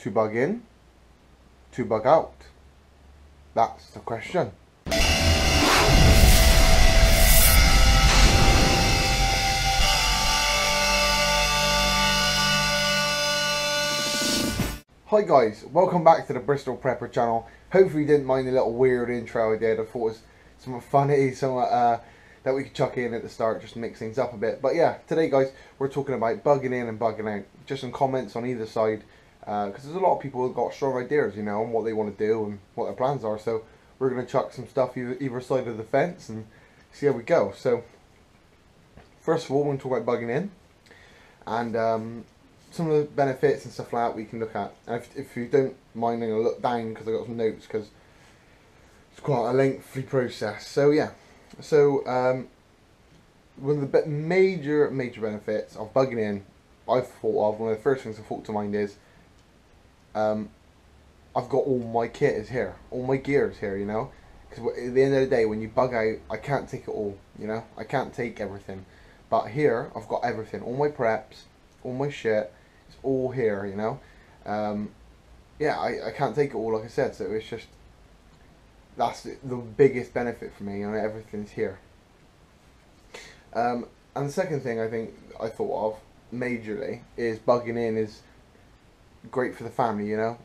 To bug in, to bug out? That's the question. Hi guys, welcome back to the Bristol Prepper channel. Hopefully you didn't mind the little weird intro I did. I thought it was something funny, something that we could chuck in at the start just to mix things up a bit. But yeah, today guys, we're talking about bugging in and bugging out. Just some comments on either side, because there's a lot of people who've got strong ideas, you know, on what they want to do and what their plans are. So we're going to chuck some stuff either side of the fence and see how we go. So first of all, we're going to talk about bugging in and some of the benefits and stuff like that we can look at. And if you don't mind, I'm going to look down because I've got some notes because it's quite a lengthy process. So yeah, so one of the major benefits of bugging in, I've thought of, one of the first things I thought to mind is I've got all my kit is here, all my gear is here, you know, because at the end of the day when you bug out, I can't take it all, you know, I can't take everything, but here I've got everything, all my preps, all my shit, it's all here, you know. Yeah, I can't take it all, like I said, so it's just, that's the biggest benefit for me, you know, everything's here. And the second thing I thought of majorly is bugging in is great for the family, you know.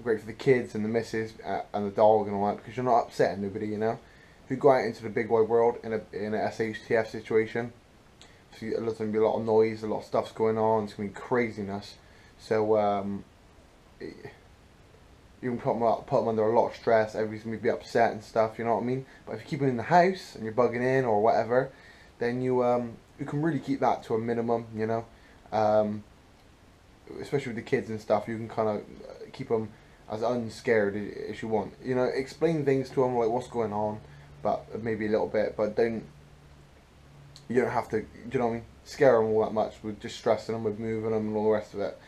Great for the kids and the missus and the dog and all that, because you're not upsetting nobody, you know. If you go out into the big wide world in a SHTF situation, so there's going to be a lot of noise, a lot of stuff's going on, it's going to be craziness. So you can put them under a lot of stress, everybody's going to be upset and stuff, you know what I mean? But if you keep them in the house and you're bugging in or whatever, then you can really keep that to a minimum, you know. Especially with the kids and stuff, you can kind of keep them as unscared as you want. You know, explain things to them like what's going on, but maybe a little bit, but you don't have to, do you know what I mean, scare them all that much with just stressing them, with moving them and all the rest of it.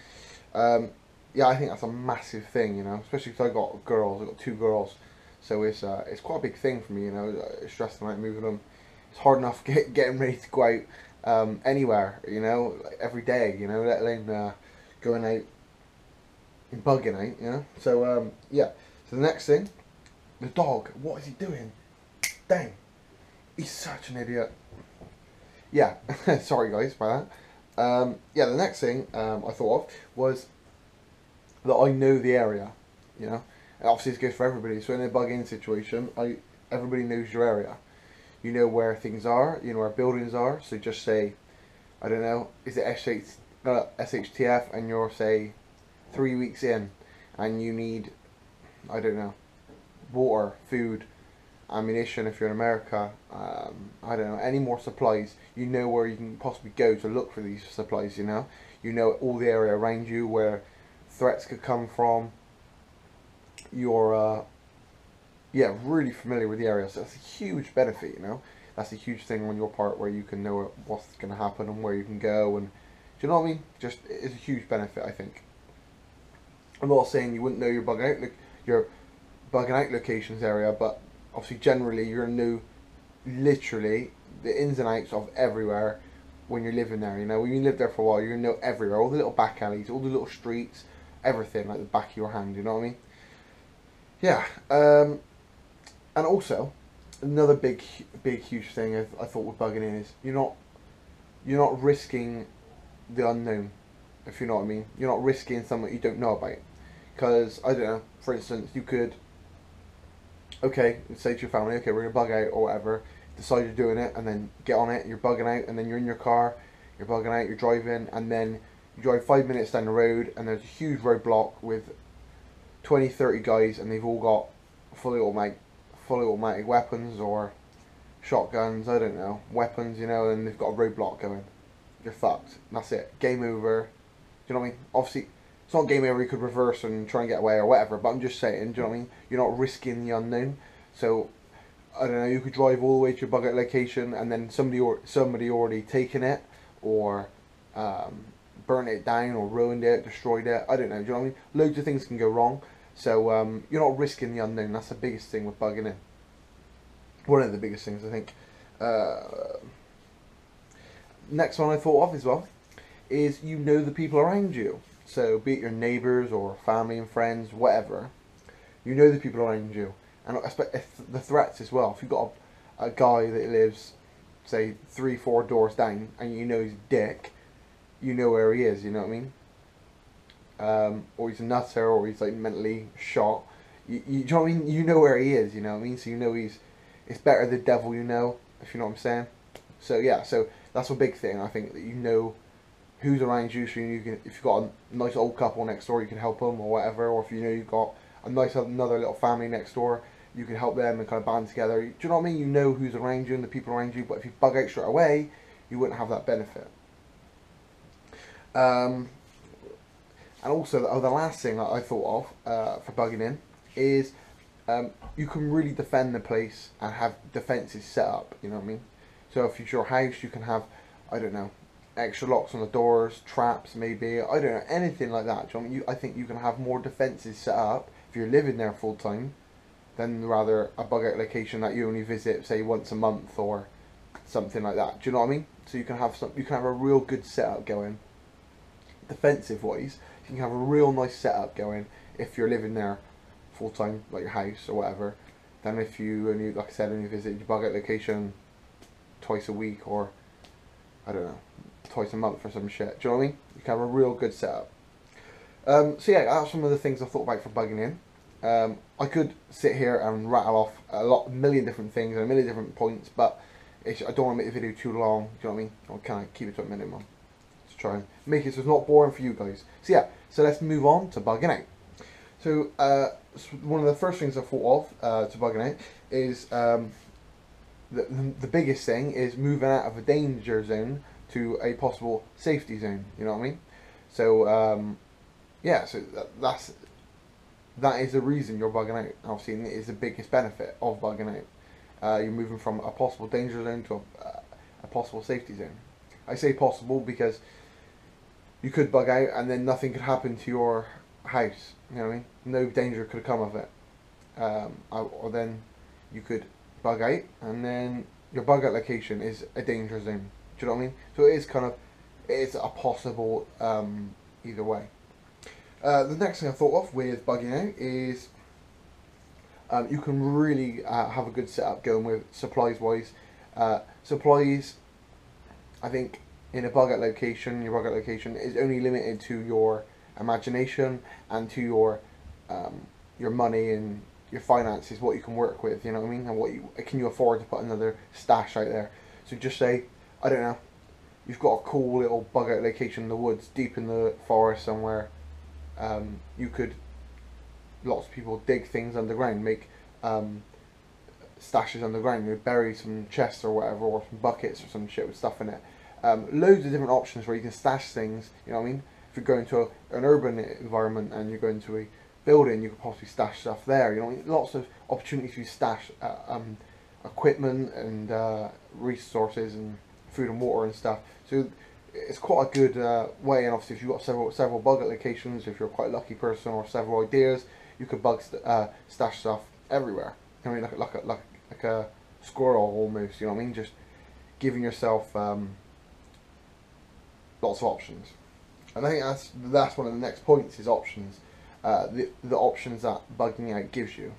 Yeah, I think that's a massive thing, you know, especially because I've got two girls, so it's quite a big thing for me, you know, stressing them out, moving them. It's hard enough getting ready to go out anywhere, you know, like every day, you know, let alone going out and bugging out, you know. So yeah, so the next thing, the dog, what is he doing? Dang, he's such an idiot. Yeah, sorry guys about that. Yeah, the next thing I thought of was that I know the area, you know. And obviously this goes for everybody, so in a bug-in situation, everybody knows your area. You know where things are, you know where buildings are, so just say, I don't know, is it SHTF and you're, say, 3 weeks in and you need, I don't know, water, food, ammunition if you're in America, I don't know, any more supplies, you know where you can possibly go to look for these supplies, you know. You know all the area around you where threats could come from. You're yeah, really familiar with the area, so that's a huge benefit, you know. That's a huge thing on your part where you can know what's going to happen and where you can go, and do you know what I mean? Just, it's a huge benefit, I think. I'm not saying you wouldn't know your bugging out locations area, but obviously generally you're going to know literally the ins and outs of everywhere when you're living there, you know. When you live there for a while, you're going to know everywhere, all the little back alleys, all the little streets, everything, like the back of your hand, you know what I mean? Yeah, and also, another big huge thing I thought with bugging in is you're not risking the unknown, if you know what I mean. You're not risking something you don't know about. Because, I don't know, for instance, you could, okay, say to your family, okay, we're going to bug out or whatever, decide you're doing it, and then get on it, you're bugging out, and then you're in your car, you're bugging out, you're driving, and then you drive 5 minutes down the road, and there's a huge roadblock with 20-30 guys, and they've all got fully automatic weapons or shotguns, I don't know, weapons, you know, and they've got a roadblock going. You're fucked. That's it. Game over. Do you know what I mean? Obviously, it's not game over, you could reverse and try and get away or whatever, but I'm just saying, do you know what I mean? You're not risking the unknown. So, I don't know, you could drive all the way to your bug out location and then somebody already taken it or burnt it down or ruined it, destroyed it, I don't know, do you know what I mean? Loads of things can go wrong. So you're not risking the unknown. That's the biggest thing with bugging in. One of the biggest things, I think. Next one I thought of as well is you know the people around you. So be it your neighbours or family and friends, whatever, you know the people around you, and if the threats as well. If you've got a guy that lives, say, 3, 4 doors down, and you know he's a dick, you know where he is. You know what I mean? Or he's a nutter, or he's like mentally shot. Do you know what I mean? You know where he is. You know what I mean? So you know it's better the devil you know, if you know what I'm saying. So yeah, so that's a big thing. I think that you know who's around you, so you can, if you've got a nice old couple next door, you can help them or whatever. Or if you know you've got a nice another little family next door, you can help them and kind of band together. Do you know what I mean? You know who's around you and the people around you. But if you bug out straight away, you wouldn't have that benefit. And also, the last thing that I thought of for bugging in is you can really defend the place and have defences set up. You know what I mean? So if it's your house, you can have, I don't know, extra locks on the doors, traps maybe, I don't know, anything like that. Do you know what I mean? I think you can have more defences set up if you're living there full time than rather a bug out location that you only visit, say, once a month or something like that. Do you know what I mean? So you can have a real good setup going, defensive wise. You can have a real nice setup going if you're living there full time, like your house or whatever, than if you only, like I said, only visit your bug out location twice a week or, I don't know, twice a month or some shit. Do you know what I mean? You can have a real good setup. So yeah, that's some of the things I thought about for bugging in. I could sit here and rattle off a million different things and a million different points, but I don't want to make the video too long. Do you know what I mean? I'll kind of keep it to a minimum. Let's try and make it so it's not boring for you guys. So yeah, so let's move on to bugging out. So one of the first things I thought of to bugging out is the biggest thing is moving out of a danger zone to a possible safety zone. You know what I mean? So yeah, so that is the reason you're bugging out. Obviously, it is the biggest benefit of bugging out. You're moving from a possible danger zone to a possible safety zone. I say possible because you could bug out and then nothing could happen to your house. You know what I mean? No danger could come of it. Or then you could bug out and then your bug out location is a danger zone. Do you know what I mean? So it is a possible either way. The next thing I thought of with bugging out is you can really have a good setup going with supplies wise. Supplies, I think, in a bug out location, your bug out location is only limited to your imagination and to your money and your finances, what you can work with. You know what I mean? And can you afford to put another stash out there? So just say, I don't know, you've got a cool little bug out location in the woods, deep in the forest somewhere. You could, lots of people dig things underground, make stashes underground. You bury some chests or whatever, or some buckets or some shit with stuff in it. Loads of different options where you can stash things. You know what I mean? If you're going to an urban environment and you're going to a building, you could possibly stash stuff there. You know, lots of opportunities to stash equipment and resources and food and water and stuff. So it's quite a good way. And obviously, if you've got several bug out locations, if you're a quite lucky person or several ideas, you could stash stuff everywhere. I mean, like a squirrel almost. You know what I mean? Just giving yourself lots of options. And I think that's one of the next points is options. The options that bugging out gives you.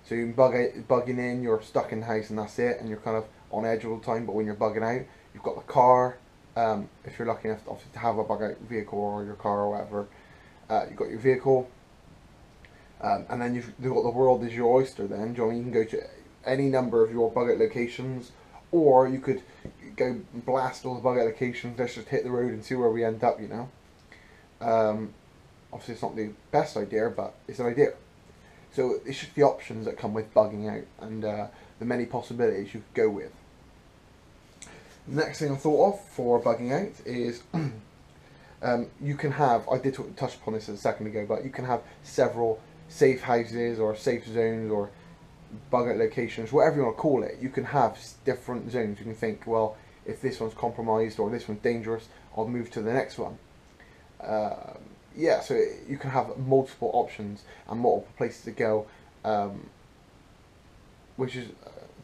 So you can bugging in, you're stuck in the house and that's it, and you're kind of on edge all the time. But when you're bugging out, you've got the car. If you're lucky enough, obviously, to have a bug out vehicle or your car or whatever, you've got your vehicle, and then you've got the world is your oyster. Then, do you know what I mean? You can go to any number of your bug out locations, or you could go blast all the bug out locations. Let's just hit the road and see where we end up. You know. Obviously, it's not the best idea, but it's an idea. So it's just the options that come with bugging out and the many possibilities you could go with. The next thing I thought of for bugging out is you can have, I did touch upon this a second ago, but you can have several safe houses or safe zones or bug out locations, whatever you want to call it. You can have different zones. You can think, well, if this one's compromised or this one's dangerous, I'll move to the next one. Yeah, so you can have multiple options and multiple places to go, which is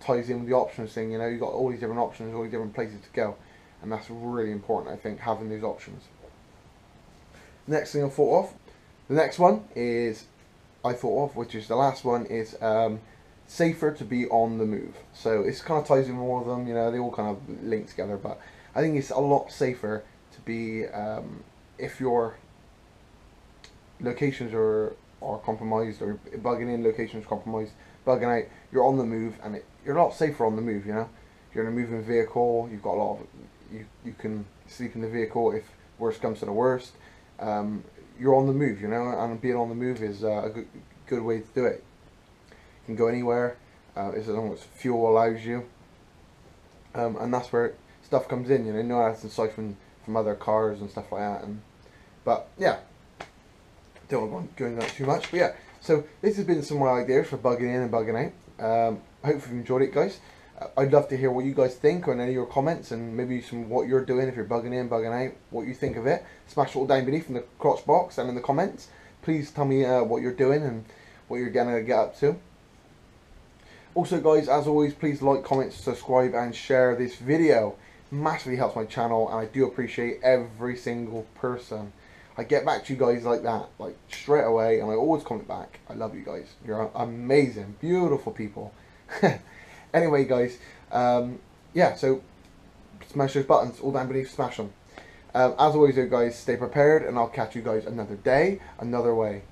ties in with the options thing. You know, you've got all these different options, all these different places to go, and that's really important, I think, having these options. Next thing I thought of, the next one is I thought of, which is the last one, is safer to be on the move. So it's kind of ties in more of them, you know, they all kind of link together, but I think it's a lot safer to be, if your locations are compromised, or bugging in, locations compromised, bugging out, you're on the move, and you're a lot safer on the move, you know. If you're in a moving vehicle, you've got a lot of, you can sleep in the vehicle if worst comes to the worst. You're on the move, you know, and being on the move is a good way to do it. You can go anywhere, as long as fuel allows you, and that's where stuff comes in, you know, no that's aside from other cars and stuff like that. But yeah, don't want to go into that too much, but yeah, so this has been some of my ideas for bugging in and bugging out. Hopefully you enjoyed it, guys. I'd love to hear what you guys think on any of your comments, and maybe some what you're doing if you're bugging in, bugging out, what you think of it. Smash it all down beneath in the crotch box and in the comments. Please tell me what you're doing and what you're gonna get up to. Also, guys, as always, please like, comment, subscribe, and share this video. Massively helps my channel, and I do appreciate every single person. I get back to you guys like that, like straight away, and I always comment back. I love you guys. You're amazing, beautiful people. Anyway, guys, yeah, so smash those buttons all down beneath, smash them. As always, though, guys, stay prepared, and I'll catch you guys another day, another way.